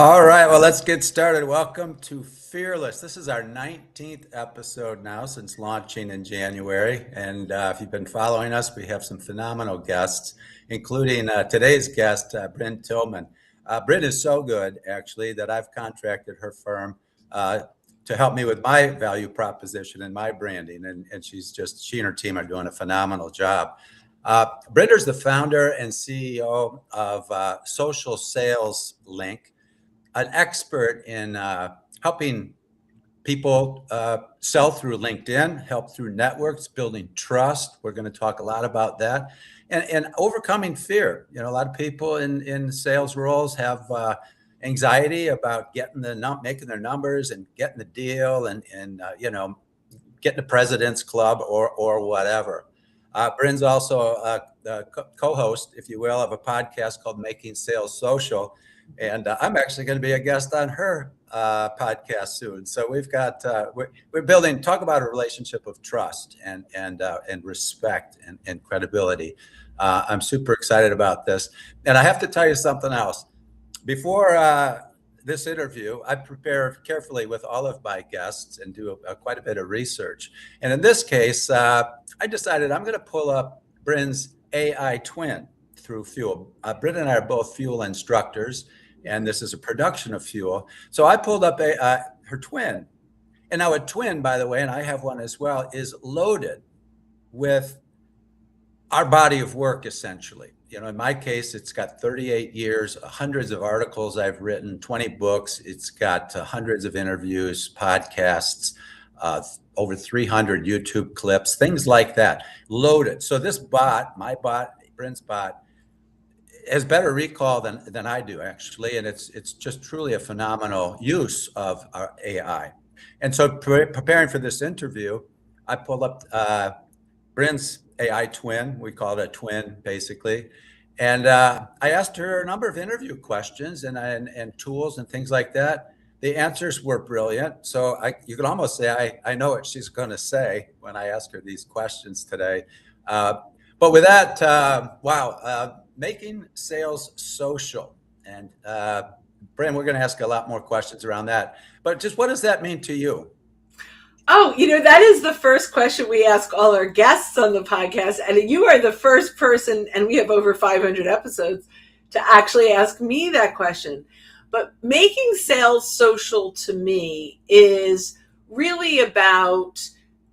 All right, well, let's get started. Welcome to Fearless. This is our 19th episode now since launching in January. And if you've been following us, we have some phenomenal guests, including today's guest, Brynne Tillman. Brynne is so good, actually, that I've contracted her firm to help me with my value proposition and my branding. And she and her team are doing a phenomenal job. Brynne is the founder and CEO of Social Sales Link, an expert in helping people sell through LinkedIn, help through networks, building trust. We're going to talk a lot about that, and overcoming fear. You know, a lot of people in sales roles have anxiety about making their numbers and getting the deal, and getting the president's club or whatever. Brynne's also a co-host, if you will, of a podcast called Making Sales Social. And I'm actually going to be a guest on her podcast soon. So we've got we're building. Talk about a relationship of trust and respect and credibility. I'm super excited about this, and I have to tell you something else. Before this interview, I prepare carefully with all of my guests and do quite a bit of research. And in this case, I decided I'm going to pull up Brynne's AI twin through Fuel. Brynne and I are both Fuel instructors, and this is a production of Fuel. So I pulled up her twin. And now a twin, by the way, and I have one as well, is loaded with our body of work, essentially. You know, in my case, it's got 38 years, hundreds of articles I've written, 20 books. It's got hundreds of interviews, podcasts, over 300 YouTube clips, things like that, loaded. So this bot, my bot, Brynne's bot, has better recall than I do, actually, and it's just truly a phenomenal use of our AI. And so preparing for this interview, I pulled up Brynne's AI twin. We call it a twin, basically. And I asked her a number of interview questions and tools and things like that. The answers were brilliant. So you could almost say I know what she's going to say when I ask her these questions today. But with that, making sales social. And Brynne, we're going to ask a lot more questions around that. But just what does that mean to you? Oh, that is the first question we ask all our guests on the podcast. And you are the first person, and we have over 500 episodes, to actually ask me that question. But making sales social to me is really about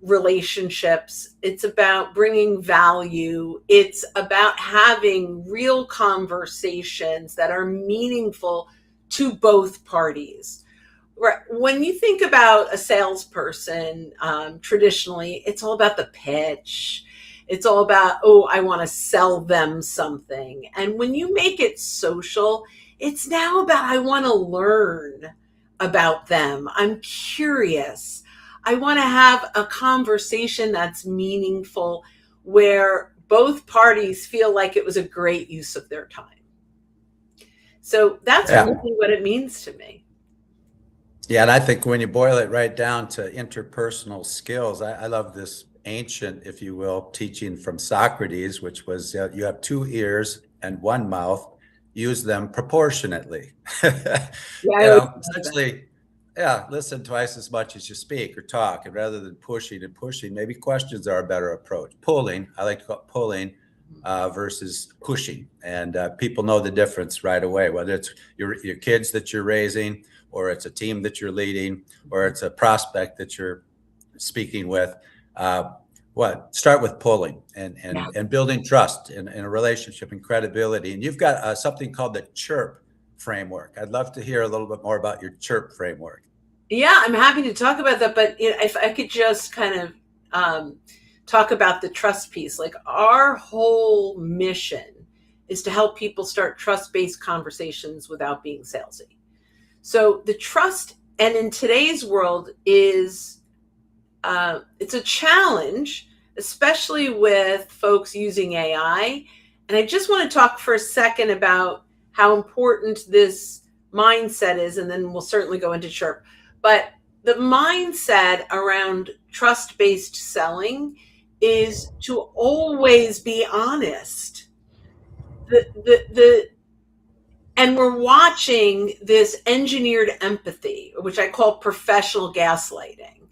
relationships. It's about bringing value. It's about having real conversations that are meaningful to both parties. When you think about a salesperson, traditionally, it's all about the pitch. It's all about, I want to sell them something. And when you make it social, it's now about, I want to learn about them. I'm curious. I want to have a conversation that's meaningful where both parties feel like it was a great use of their time. So that's really what it means to me. Yeah, and I think when you boil it right down to interpersonal skills, I love this ancient, if you will, teaching from Socrates, which was you have two ears and one mouth, use them proportionately. Essentially, listen twice as much as you speak or talk, and rather than pushing, maybe questions are a better approach. Pulling, I like to call it pulling versus pushing, and people know the difference right away, whether it's your kids that you're raising, or it's a team that you're leading, or it's a prospect that you're speaking with. Start with pulling and building trust in a relationship and credibility. And you've got something called the CHIRP framework. I'd love to hear a little bit more about your CHIRP framework. Yeah, I'm happy to talk about that. But if I could just kind of talk about the trust piece, like our whole mission is to help people start trust-based conversations without being salesy. So the trust, and in today's world, is it's a challenge, especially with folks using AI. And I just want to talk for a second about how important this mindset is, and then we'll certainly go into CHIRP. But the mindset around trust-based selling is to always be honest. And we're watching this engineered empathy, which I call professional gaslighting,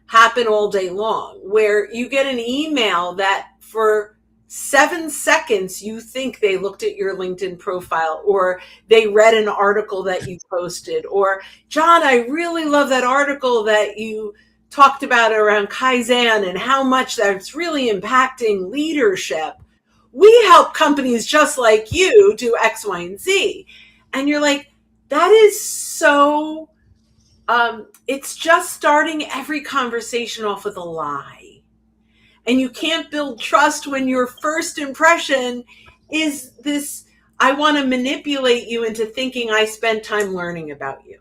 happen all day long, where you get an email that for 7 seconds you think they looked at your LinkedIn profile, or they read an article that you posted, or John, I really love that article that you talked about around Kaizen and how much that's really impacting leadership. We help companies just like you do X, Y, and Z. And you're like, that is so, it's just starting every conversation off with a lie. And you can't build trust when your first impression is this, I want to manipulate you into thinking I spent time learning about you.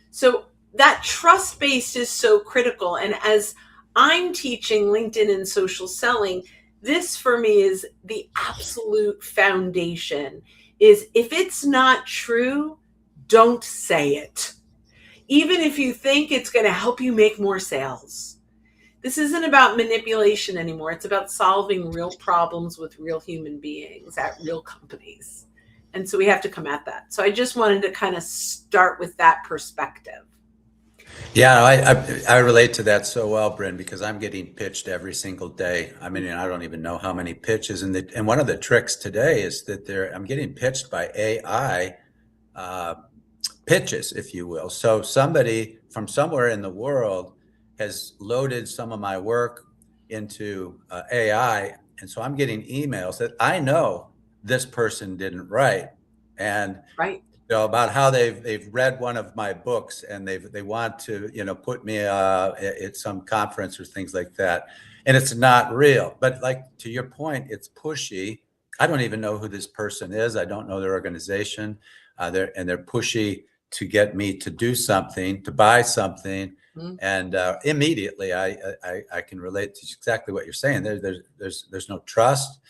So that trust base is so critical. And as I'm teaching LinkedIn and social selling, this for me is the absolute foundation. Is if it's not true, don't say it. Even if you think it's going to help you make more sales. This isn't about manipulation anymore. It's about solving real problems with real human beings at real companies. And so we have to come at that. So I just wanted to kind of start with that perspective. Yeah, I relate to that so well, Brynne, because I'm getting pitched every single day. I mean, I don't even know how many pitches. And one of the tricks today is that I'm getting pitched by AI pitches, if you will. So somebody from somewhere in the world has loaded some of my work into AI. And so I'm getting emails that I know this person didn't write. And Right. about how they've read one of my books and they want to put me at some conference or things like that, and it's not real. But like to your point, it's pushy. I don't even know who this person is. I don't know their organization. They're pushy to get me to do something, to buy something, and immediately I can relate to exactly what you're saying. There's no trust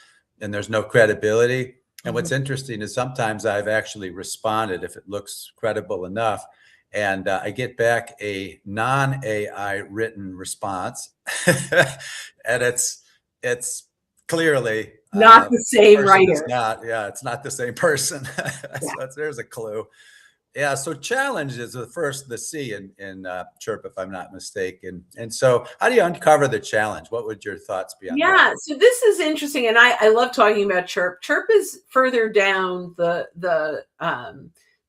and there's no credibility. And what's interesting is sometimes I've actually responded if it looks credible enough, and I get back a non-AI written response, and it's clearly Not the same writer. It's not the same person. So there's a clue. Yeah, so challenge is the C in Chirp, if I'm not mistaken. And so how do you uncover the challenge? What would your thoughts be on that? Yeah, so this is interesting, and I love talking about Chirp. Chirp is further down the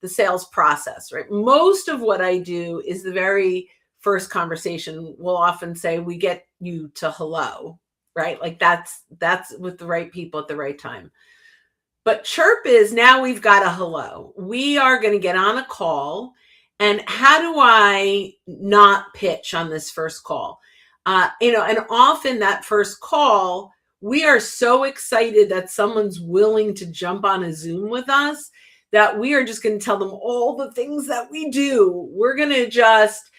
sales process, right? Most of what I do is the very first conversation. We'll often say we get you to hello, right? Like that's with the right people at the right time. But Chirp is now we've got a hello. We are going to get on a call. And how do I not pitch on this first call? And often that first call, we are so excited that someone's willing to jump on a Zoom with us that we are just going to tell them all the things that we do. We're going to just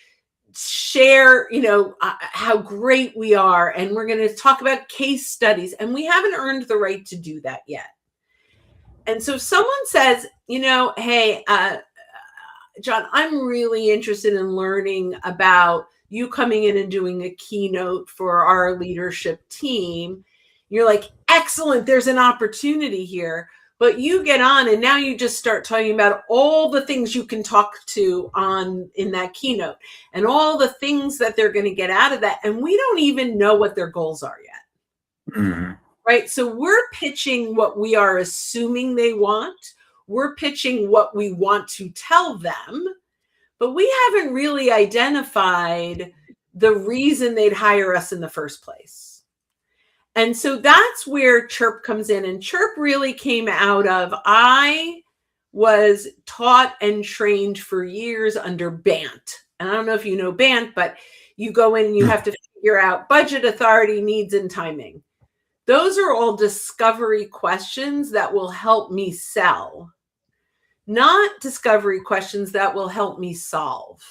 share, how great we are. And we're going to talk about case studies. And we haven't earned the right to do that yet. And so if someone says, hey, John, I'm really interested in learning about you coming in and doing a keynote for our leadership team. You're like, excellent, there's an opportunity here. But you get on and now you just start talking about all the things you can talk to in that keynote and all the things that they're going to get out of that. And we don't even know what their goals are yet. Mm-hmm. Right? So we're pitching what we are assuming they want. We're pitching what we want to tell them, but we haven't really identified the reason they'd hire us in the first place. And so that's where Chirp comes in. And Chirp really came out of, I was taught and trained for years under BANT. And I don't know if you know BANT, but you go in and you have to figure out budget, authority, needs, and timing. Those are all discovery questions that will help me sell, not discovery questions that will help me solve.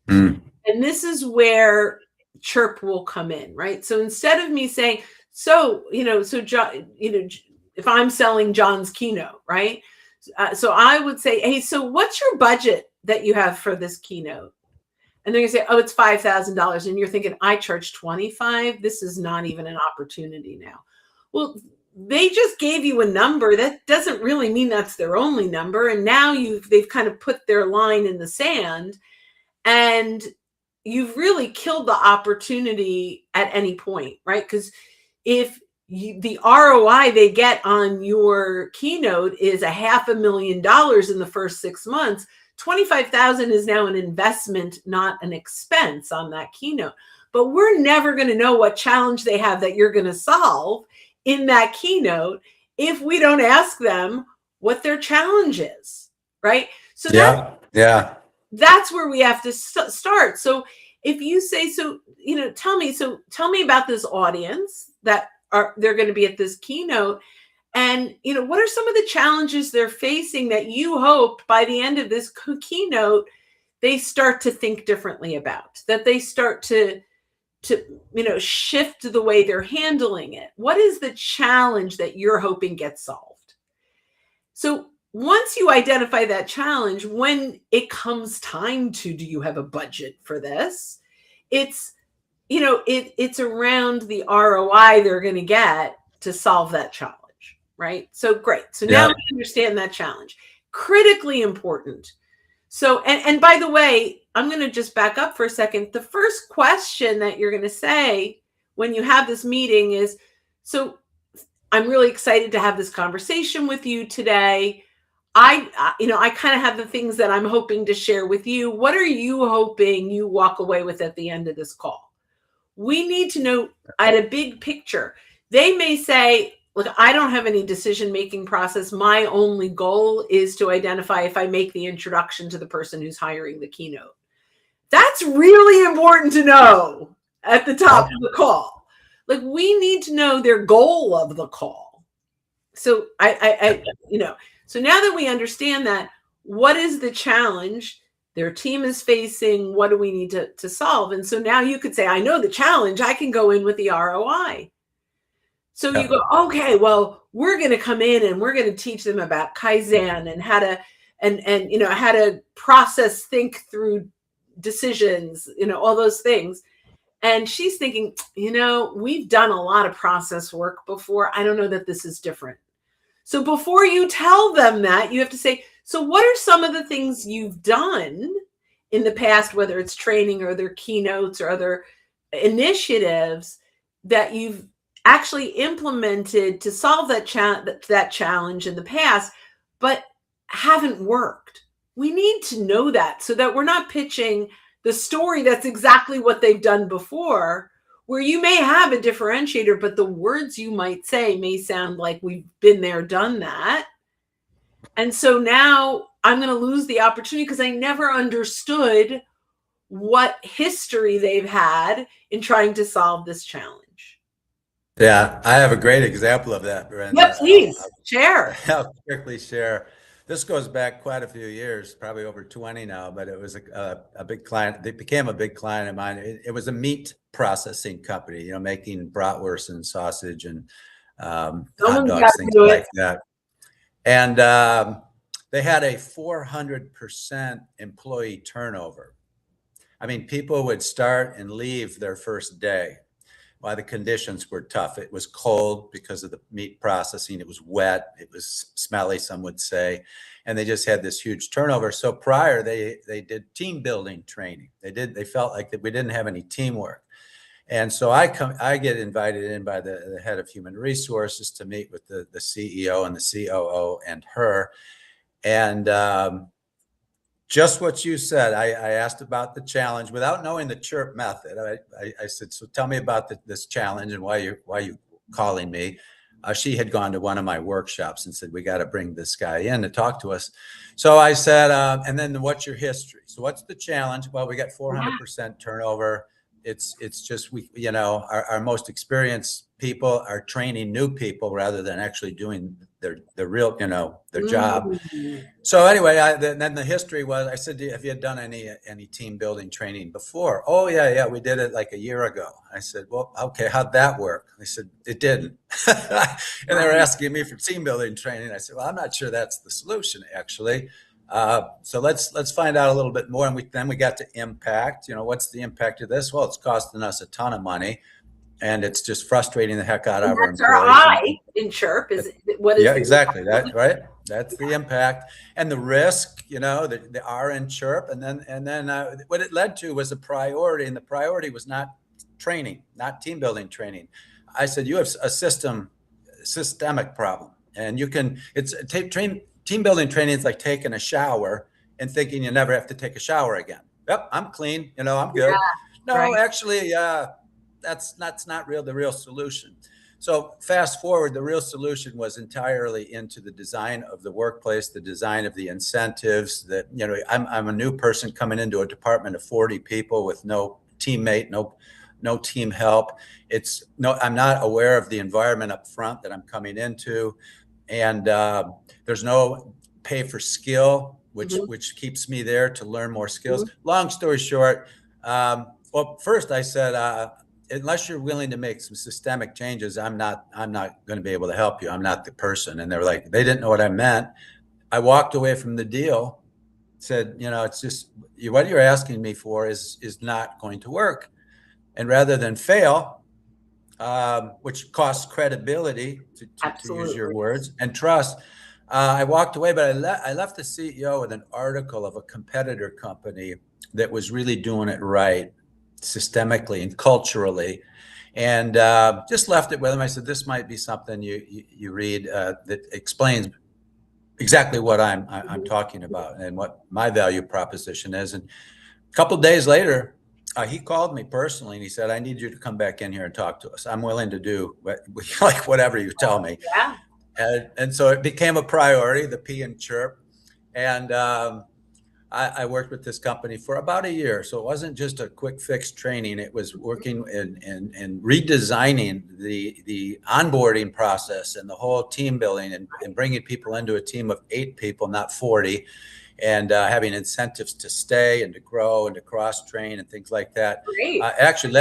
And this is where Chirp will come in, right? So instead of me saying, John, if I'm selling John's keynote, right? So I would say, hey, so what's your budget that you have for this keynote? And they're going to say, oh, it's $5,000. And you're thinking, I charge $25,000. This is not even an opportunity now. Well, they just gave you a number. That doesn't really mean that's their only number. And now they've kind of put their line in the sand, and you've really killed the opportunity at any point, right? Because if the ROI they get on your keynote is $500,000 in the first 6 months, 25,000 is now an investment, not an expense on that keynote. But we're never going to know what challenge they have that you're going to solve in that keynote if we don't ask them what their challenge is, right? So that's where we have to start. So if you say, tell me about this audience that they're going to be at this keynote, and what are some of the challenges they're facing that you hope by the end of this keynote they start to think differently about, that they start to shift the way they're handling it. What is the challenge that you're hoping gets solved? So once you identify that challenge, when it comes time to, do you have a budget for this? It's, it's around the ROI they're going to get to solve that challenge, right? So great. So now we understand that challenge. Critically important. So, and by the way, I'm going to just back up for a second. The first question that you're going to say when you have this meeting is, so I'm really excited to have this conversation with you today. I kind of have the things that I'm hoping to share with you. What are you hoping you walk away with at the end of this call? We need to know at a big picture. They may say, look, I don't have any decision-making process. My only goal is to identify if I make the introduction to the person who's hiring the keynote. That's really important to know at the top of the call. Like, we need to know their goal of the call. So so now that we understand that, what is the challenge their team is facing? What do we need to solve? And so now you could say, I know the challenge. I can go in with the ROI. So you go, okay, well, we're going to come in and we're going to teach them about Kaizen and how to, how to process, think through decisions, all those things. And she's thinking, we've done a lot of process work before. I don't know that this is different. So before you tell them that, you have to say, so what are some of the things you've done in the past, whether it's training or other keynotes or other initiatives that you've actually implemented to solve that challenge in the past, but haven't worked? We need to know that so that we're not pitching the story that's exactly what they've done before, where you may have a differentiator, but the words you might say may sound like we've been there, done that. And so now I'm going to lose the opportunity because I never understood what history they've had in trying to solve this challenge. Yeah, I have a great example of that, Brynne. Yeah, please share. I'll quickly share. This goes back quite a few years, probably over 20 now, but it was a big client. They became a big client of mine. It was a meat processing company, making bratwurst and sausage and hot dogs, things like that. And they had a 400% employee turnover. I mean, people would start and leave their first day. Why? The conditions were tough. It was cold because of the meat processing. It was wet. It was smelly, some would say. And they just had this huge turnover. So prior, they did team building training. They felt like that we didn't have any teamwork. And so I get invited in by the head of human resources to meet with the CEO and the COO and her. And just what you said, I asked about the challenge without knowing the CHIRP method. I said, so tell me about this challenge and why you calling me. She had gone to one of my workshops and said, we got to bring this guy in to talk to us. So I said, and then what's your history? So what's the challenge? Well, we got 400% turnover. It's just, our most experienced people are training new people rather than actually doing their real, their job. So anyway, then the history was, I said, have you done any team building training before? Oh yeah, we did it like a year ago. I said, well, okay, how'd that work? They said, it didn't. And they were asking me for team building training. I said, well, I'm not sure that's the solution actually. So let's find out a little bit more. And then we got to impact, what's the impact of this? Well, it's costing us a ton of money. and it's just frustrating the heck out And of our that's our employees. I in chirp is what is Yeah, the exactly. That right. That's the impact and the risk. The R in chirp, and then what it led to was a priority, and the priority was not training, not team building training. I said you have a systemic problem, and team building training is like taking a shower and thinking you never have to take a shower again. Yep, I'm clean. I'm good. Yeah, No, right. actually, that's not the real solution. So fast forward, the real solution was entirely into the design of the workplace, the design of the incentives. That I'm a new person coming into a department of 40 people with no teammate, no team help. I'm not aware of the environment up front that I'm coming into, and there's no pay for skill, which keeps me there to learn more skills. Long story short, well, first I said, unless you're willing to make some systemic changes, I'm not going to be able to help you. I'm not the person. And they didn't know what I meant. I walked away from the deal, said, it's just what you're asking me for is not going to work. And rather than fail, which costs credibility, to use your words, and trust, I walked away, but I left the CEO with an article of a competitor company that was really doing it right, systemically and culturally, and just left it with him. I said, this might be something you read that explains exactly what I'm talking about and what my value proposition is. And a couple of days later, he called me personally and he said, I need you to come back in here and talk to us. I'm willing to do whatever you tell me. Yeah. And so it became a priority, the P in chirp. And I worked with this company for about a year. So it wasn't just a quick fix training. It was working in redesigning the onboarding process and the whole team building and bringing people into a team of 8 people, not 40, and having incentives to stay and to grow and to cross train and things like that. Great. It actually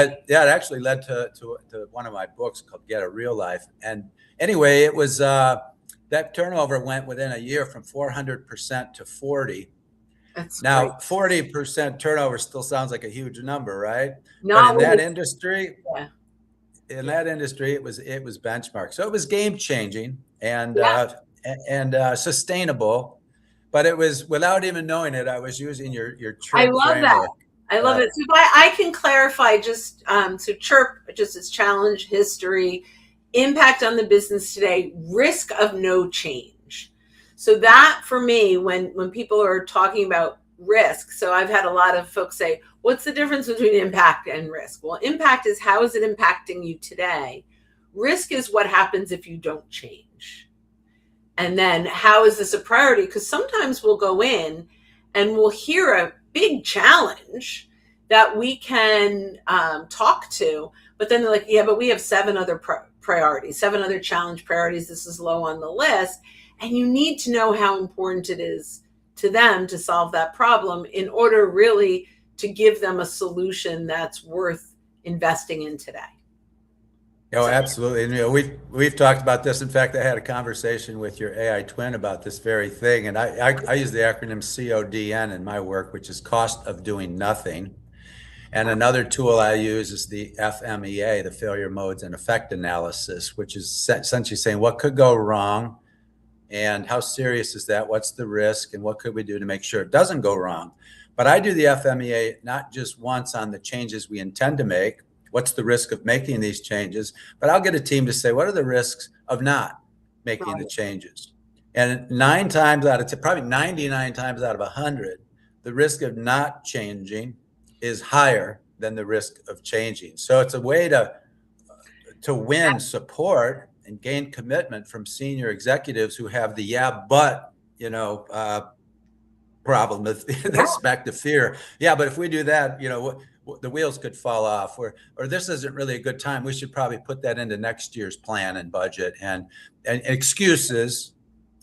led to one of my books called Get a Real Life. And anyway, it was that turnover went within a year from 400% to 40. That's now, great. 40% turnover still sounds like a huge number, right? Not but in that industry, yeah. that industry, it was benchmark. So it was game changing and sustainable. But it was, without even knowing it, I was using your chirp framework. I love it. So if I can clarify just so chirp, just its challenge, history, impact on the business today, risk of no change. So that for me, when people are talking about risk, so I've had a lot of folks say, what's the difference between impact and risk? Well, impact is how is it impacting you today? Risk is what happens if you don't change. And then how is this a priority? Because sometimes we'll go in and we'll hear a big challenge that we can talk to, but then they're like, yeah, but we have 7 other priorities, 7 other challenge priorities. This is low on the list. And you need to know how important it is to them to solve that problem in order really to give them a solution that's worth investing in today. Oh, absolutely. And, we've talked about this. In fact, I had a conversation with your AI twin about this very thing. And I use the acronym CODN in my work, which is cost of doing nothing. And another tool I use is the FMEA, the failure modes and effect analysis, which is essentially saying what could go wrong and how serious is that? What's the risk? And what could we do to make sure it doesn't go wrong? But I do the FMEA not just once on the changes we intend to make. What's the risk of making these changes? But I'll get a team to say, what are the risks of not making the changes? And 9 times out of probably 99 times out of 100, the risk of not changing is higher than the risk of changing. So it's a way to win support and gain commitment from senior executives who have the problem with respect to fear. Yeah, but if we do that, the wheels could fall off, or this isn't really a good time. We should probably put that into next year's plan and budget and excuses.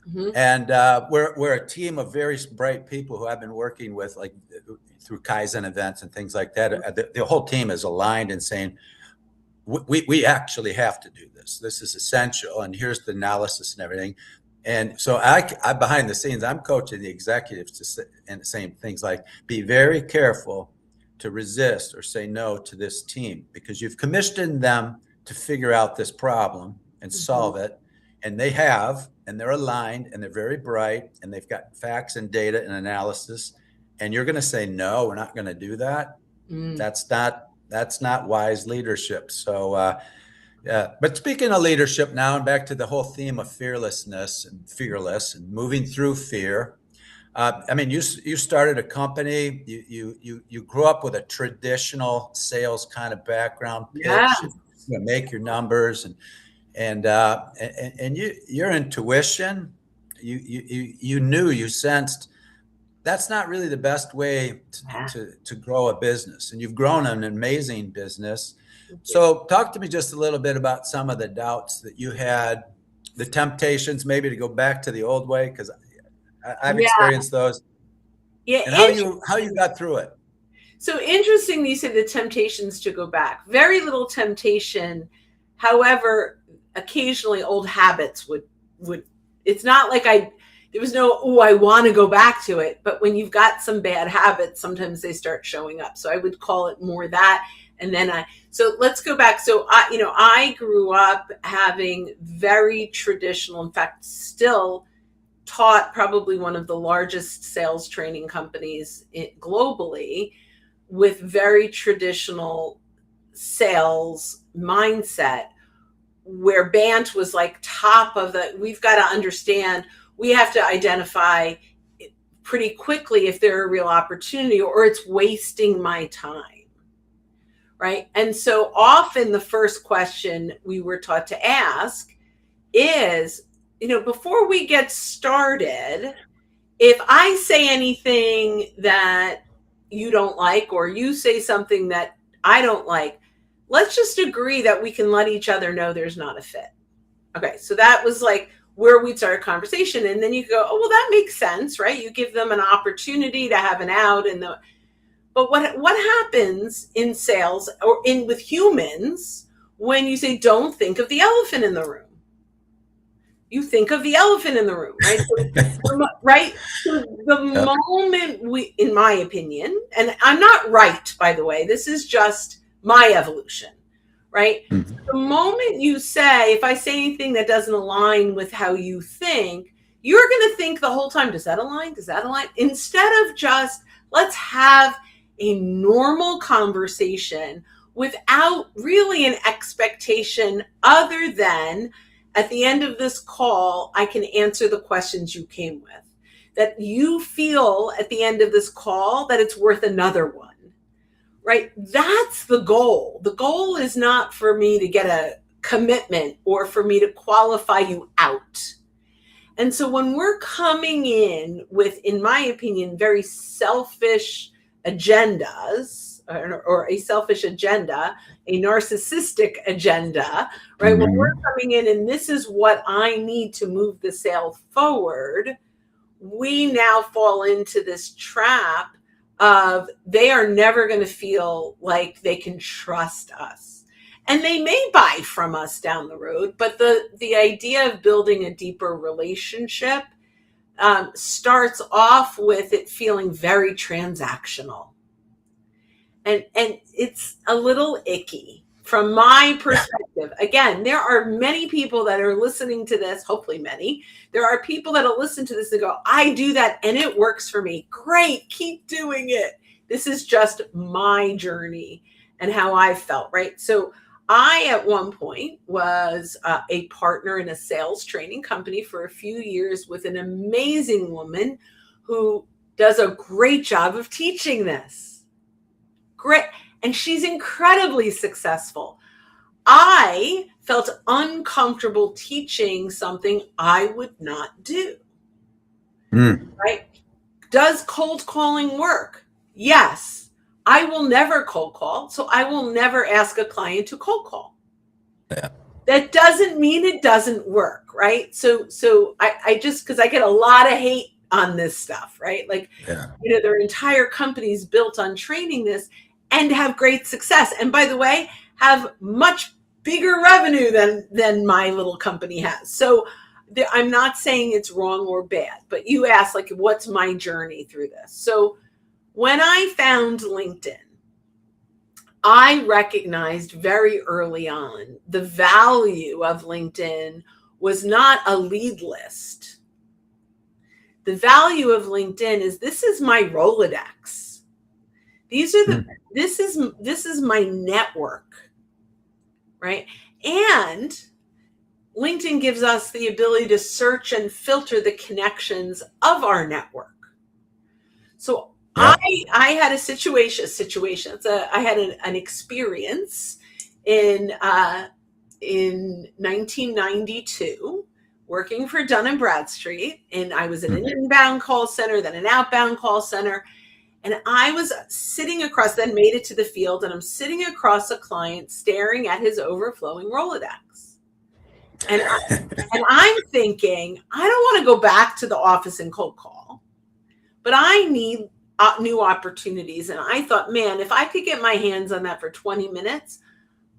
Mm-hmm. And we're a team of very bright people who I've been working with, like through Kaizen events and things like that. The whole team is aligned in saying, we actually have to do this. This is essential. And here's the analysis and everything. And so I behind the scenes, I'm coaching the executives and saying things like, be very careful to resist or say no to this team, because you've commissioned them to figure out this problem and solve it. And they have, and they're aligned, and they're very bright, and they've got facts and data and analysis. And you're going to say, no, we're not going to do that. That's not wise leadership. So, but speaking of leadership now, and back to the whole theme of fearlessness and fearless and moving through fear. I mean, you started a company. You grew up with a traditional sales kind of background, pitch, make your numbers, and your intuition. You sensed that's not really the best way to grow a business, and you've grown an amazing business. So talk to me just a little bit about some of the doubts that you had, the temptations maybe to go back to the old way, because I've experienced those. Yeah, and how you got through it. So interesting, you said the temptations to go back. Very little temptation. However, occasionally old habits would. It's not like there was no, I want to go back to it. But when you've got some bad habits, sometimes they start showing up. So I would call it more that. And then so let's go back. So I grew up having very traditional, in fact, still taught probably one of the largest sales training companies globally, with very traditional sales mindset, where BANT was like top of we've got to understand, we have to identify pretty quickly if there's a real opportunity or it's wasting my time. Right. And so often the first question we were taught to ask is, before we get started, if I say anything that you don't like, or you say something that I don't like, let's just agree that we can let each other know there's not a fit. Okay. So that was like where we'd start a conversation. And then you go, oh, well, that makes sense, right? You give them an opportunity to have an out. But what happens in sales or with humans when you say, don't think of the elephant in the room? You think of the elephant in the room, right? Right? So the moment in my opinion, and I'm not right, by the way, this is just my evolution, right? Mm-hmm. The moment you say, if I say anything that doesn't align with how you think, you're going to think the whole time, does that align? Does that align? Instead of just, let's have a normal conversation without really an expectation other than, at the end of this call, I can answer the questions you came with. That you feel at the end of this call that it's worth another one, right? That's the goal. The goal is not for me to get a commitment or for me to qualify you out. And so when we're coming in with, in my opinion, very selfish agendas, or a selfish agenda, a narcissistic agenda, right? Mm-hmm. When we're coming in and this is what I need to move the sale forward, we now fall into this trap of they are never going to feel like they can trust us. And they may buy from us down the road, but the idea of building a deeper relationship starts off with it feeling very transactional. And it's a little icky from my perspective. Again, there are many people that are listening to this, hopefully many. There are people that will listen to this and go, I do that and it works for me. Great, keep doing it. This is just my journey and how I felt, right? So I, at one point, was a partner in a sales training company for a few years with an amazing woman who does a great job of teaching this. Great. And she's incredibly successful. I felt uncomfortable teaching something I would not do. Right? Does cold calling work? Yes. I will never cold call, so I will never ask a client to cold call. Yeah. That doesn't mean it doesn't work, right? So I just, because I get a lot of hate on this stuff, right? Like, there are entire companies built on training this and have great success. And by the way, have much bigger revenue than my little company has. So I'm not saying it's wrong or bad, but you asked, like, what's my journey through this? So when I found LinkedIn, I recognized very early on the value of LinkedIn was not a lead list. The value of LinkedIn is this is my Rolodex. This is my network, right? And LinkedIn gives us the ability to search and filter the connections of our network. So I had a situation. I had an experience in 1992 working for Dun & Bradstreet, and I was at an inbound call center, then an outbound call center, and I was sitting across, then made it to the field, and I'm sitting across a client staring at his overflowing Rolodex. And I'm thinking, I don't want to go back to the office and cold call, but I need new opportunities. And I thought, man, if I could get my hands on that for 20 minutes,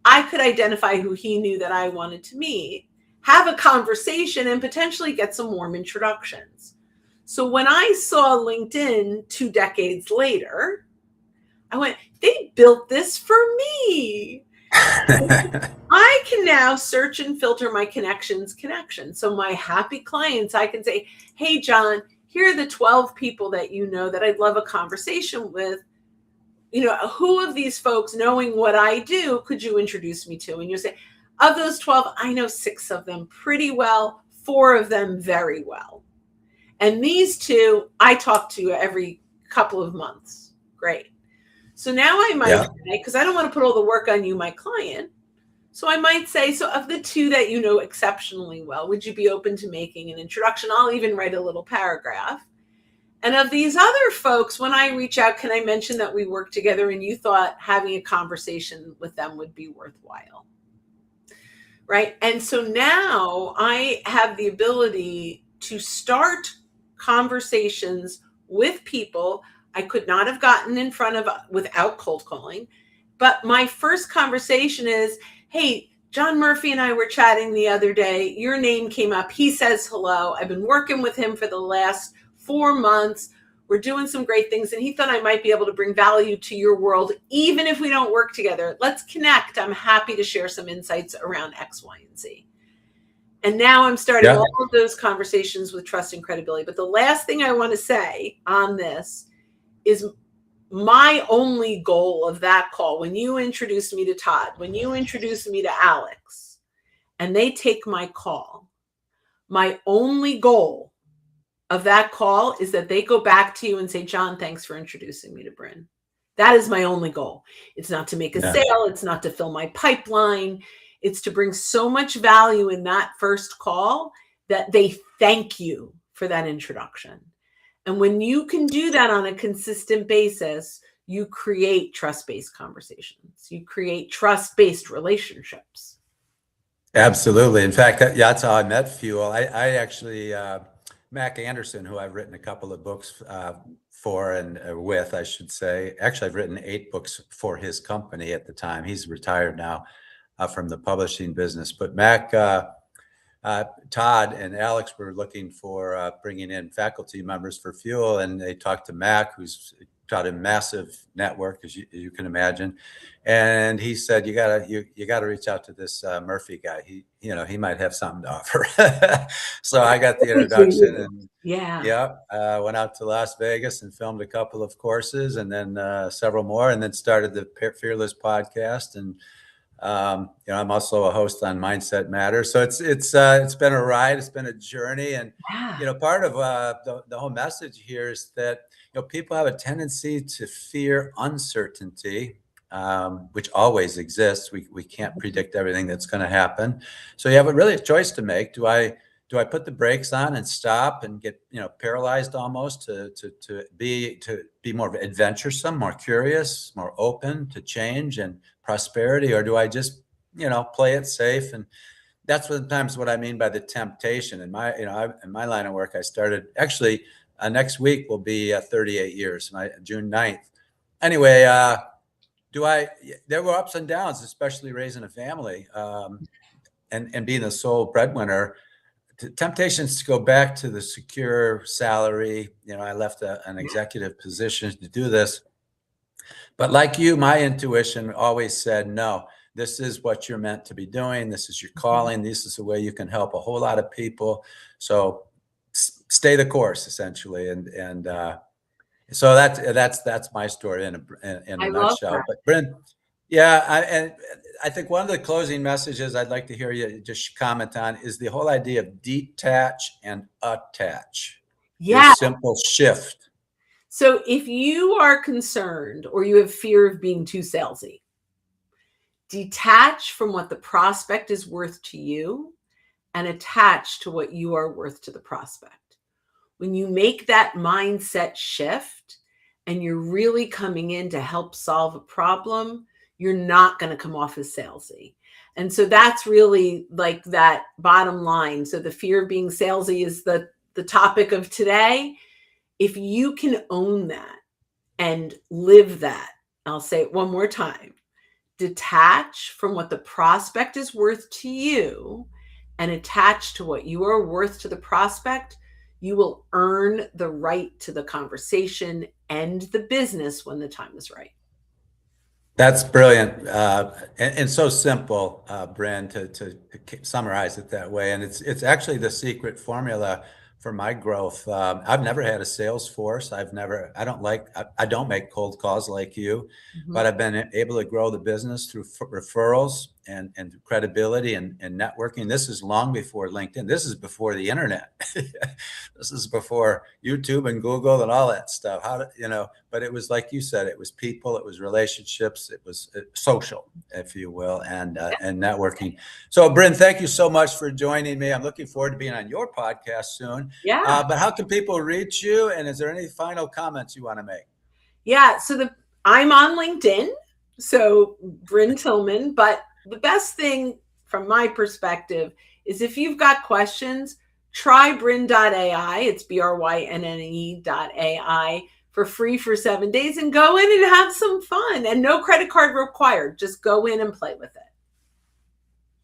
I could identify who he knew that I wanted to meet, have a conversation, and potentially get some warm introductions. So when I saw LinkedIn 2 decades later, I went, they built this for me. I can now search and filter my connections. So my happy clients, I can say, hey, John, here are the 12 people that you know that I'd love a conversation with. You know, who of these folks, knowing what I do, could you introduce me to? And you say, of those 12, I know 6 of them pretty well, 4 of them very well. And these 2, I talk to every couple of months. Great. So now I might say, because I don't want to put all the work on you, my client. So I might say, so of the 2 that you know exceptionally well, would you be open to making an introduction? I'll even write a little paragraph. And of these other folks, when I reach out, can I mention that we work together and you thought having a conversation with them would be worthwhile? Right. And so now I have the ability to start conversations with people I could not have gotten in front of without cold calling. But my first conversation is, hey, John Murphy and I were chatting the other day. Your name came up. He says hello. I've been working with him for the last 4 months. We're doing some great things. And he thought I might be able to bring value to your world, even if we don't work together. Let's connect. I'm happy to share some insights around X, Y, and Z. And now I'm starting all of those conversations with trust and credibility. But the last thing I want to say on this is my only goal of that call, when you introduced me to Todd, when you introduced me to Alex, and they take my call, my only goal of that call is that they go back to you and say, John, thanks for introducing me to Brynne. That is my only goal. It's not to make a sale. It's not to fill my pipeline. It's to bring so much value in that first call that they thank you for that introduction. And when you can do that on a consistent basis, you create trust-based conversations. You create trust-based relationships. Absolutely. In fact, that's how I met Fuel. I actually, Mac Anderson, who I've written a couple of books for and with, I should say. Actually, I've written 8 books for his company at the time. He's retired now from the publishing business. But Mac, Todd and Alex were looking for bringing in faculty members for Fuel, and they talked to Mac, who's got a massive network, as you can imagine, and he said, "You gotta reach out to this Murphy guy. He might have something to offer." So I got the introduction, and went out to Las Vegas and filmed a couple of courses, and then several more, and then started the Fearless podcast. And I'm also a host on Mindset Matters. So it's been a ride. It's been a journey. And, part of the whole message here is that, people have a tendency to fear uncertainty, which always exists. We can't predict everything that's going to happen. So you have a choice to make. Do I put the brakes on and stop and get, paralyzed almost to be more adventuresome, more curious, more open to change and prosperity? Or do I just, play it safe? And that's sometimes what I mean by the temptation. In my, in my line of work, I started actually next week will be 38 years, June 9th. Anyway, there were ups and downs, especially raising a family and being the sole breadwinner. Temptations to go back to the secure salary. I left an executive position to do this. But like you, my intuition always said, no, this is what you're meant to be doing. This is your calling. This is the way you can help a whole lot of people. So stay the course, essentially. And so that's my story in a I love nutshell. that. But Brynne, yeah, and I think one of the closing messages I'd like to hear you just comment on is the whole idea of detach and attach. Your Yeah. simple shift. So if you are concerned or you have fear of being too salesy, detach from what the prospect is worth to you and attach to what you are worth to the prospect. When you make that mindset shift and you're really coming in to help solve a problem, you're not going to come off as salesy. And so that's really like that bottom line. So the fear of being salesy is the topic of today. If you can own that and live that, I'll say it one more time, detach from what the prospect is worth to you and attach to what you are worth to the prospect, you will earn the right to the conversation and the business when the time is right. That's brilliant, and so simple, Brynne, to summarize it that way. And it's actually the secret formula for my growth. I've never had a sales force. I don't make cold calls like you, Mhm. but I've been able to grow the business through referrals and credibility and networking. This is long before LinkedIn. This is before the internet. This is before YouTube and Google and all that stuff. But it was like you said, it was people, it was relationships, it was social, if you will, and networking. So, Brynne, thank you so much for joining me. I'm looking forward to being on your podcast soon. Yeah. But how can people reach you? And is there any final comments you want to make? Yeah. So I'm on LinkedIn. So Brynne Tillman, but the best thing from my perspective is if you've got questions, try Brynne.ai. It's BRYNNE.ai for free for 7 days and go in and have some fun and no credit card required. Just go in and play with it.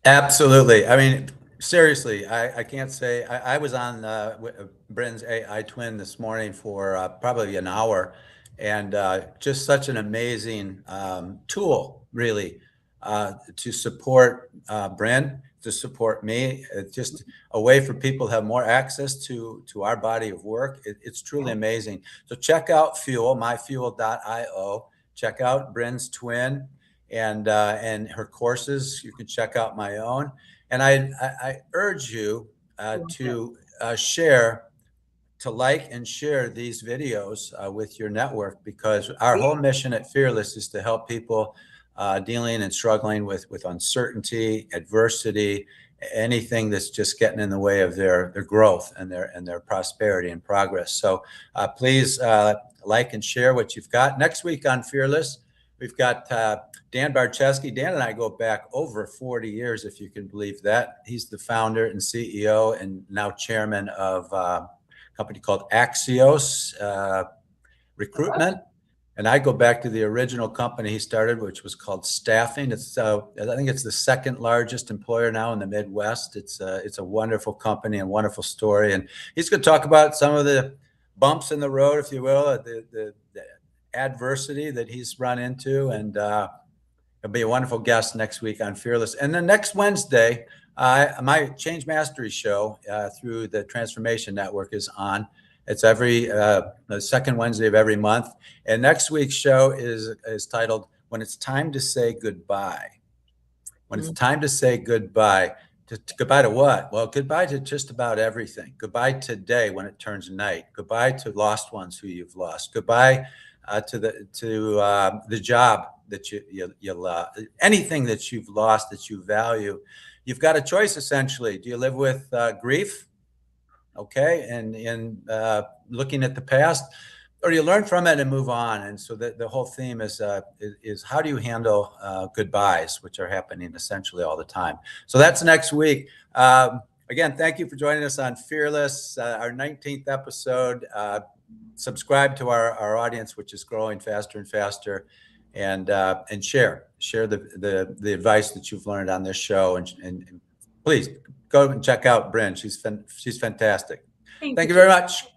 Absolutely. I mean, seriously, I can't say I was on Brynne's AI twin this morning for probably an hour, and just such an amazing tool, really, to support Brynne, to support me. It's just a way for people to have more access to our body of work. It's truly amazing. So check out Fuel, myfuel.io. Check out Brynne's twin and her courses. You can check out my own. And I urge you to like and share these videos with your network, because our whole mission at Fearless is to help people dealing and struggling with uncertainty, adversity, anything that's just getting in the way of their growth and their prosperity and progress. So please like and share what you've got. Next week on Fearless, we've got Dan Barczewski. Dan and I go back over 40 years, if you can believe that. He's the founder and CEO and now chairman of a company called Axios Recruitment. And I go back to the original company he started, which was called Staffing. I think it's the second largest employer now in the Midwest. It's a wonderful company and wonderful story. And he's going to talk about some of the bumps in the road, if you will, the adversity that he's run into, and it'll be a wonderful guest next week on Fearless. And then next Wednesday, my Change Mastery show through the Transformation Network is on. It's every the second Wednesday of every month. And next week's show is titled "When It's Time to Say Goodbye." When it's time to say goodbye. Goodbye to what? Well, goodbye to just about everything. Goodbye today when it turns night. Goodbye to lost ones who you've lost. Goodbye to the job that you love. Anything that you've lost that you value. You've got a choice, essentially. Do you live with grief? Okay, and looking at the past, or do you learn from it and move on? And so the whole theme is how do you handle goodbyes, which are happening essentially all the time. So that's next week. Again, thank you for joining us on Fearless, our 19th episode. Subscribe to our audience, which is growing faster and faster, and share the advice that you've learned on this show, and please go and check out Brynne. She's fantastic. Thank you very much.